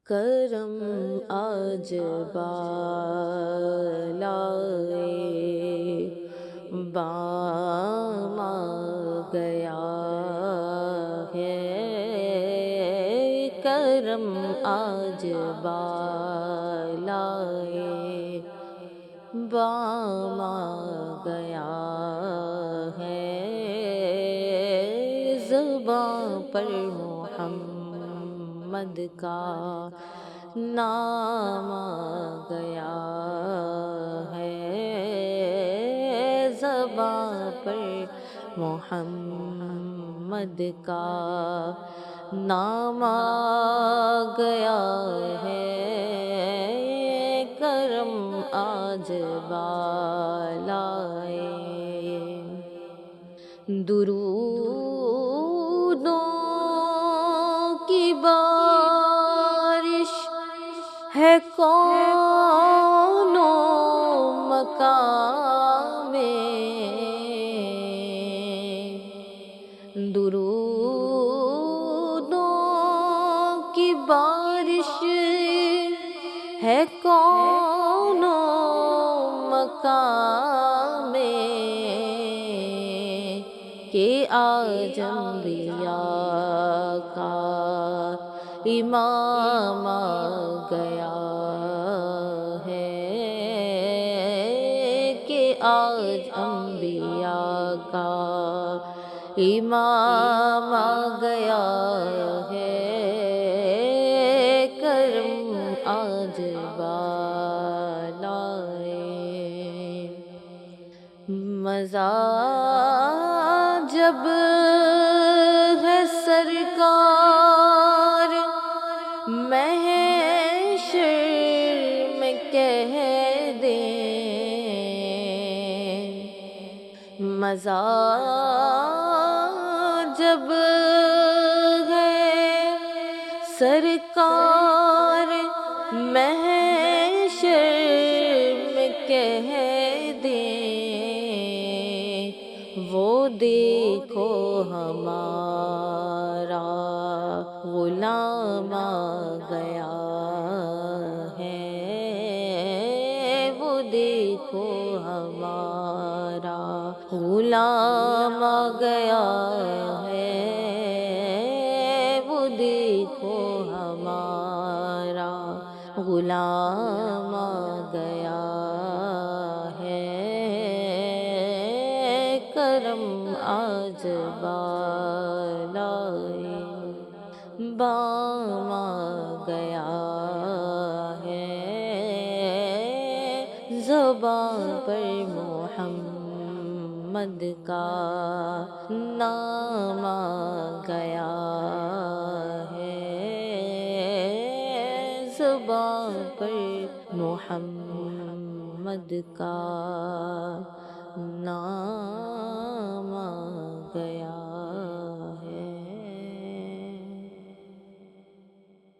کرم آج بالائے بام آ گیا ہے، کرم آج بالائے بام آ گیا ہے، زباں پر محمد کا نام آ گیا ہے، زباں پر محمد کا نام آ گیا ہے، کرم آج بالائے درودوں کی بارش ہے کون و مکان میں، درودوں کی بارش ہے کون و مکان میں، کہ آج انبیاء کا امام آ گیا ہے، کہ آج انبیاء کا امام آ گیا ہے، کرم آج بالائے مزہ جب ہے سرکار محشر میں کہہ دیں، مزہ جب ہے سرکار محشر میں کہہ دیں، وہ دیکھو ہمارا غلام آ گیا ہے، وہ دیکھو ہمارا غلام آ گیا ہے، وہ دیکھو ہمارا غلام آ گیا ہے، کرم آج بالائے بام آ گیا ہے، زباں پر محمد کا نام آ گیا ہے، زباں پر محمد کا نام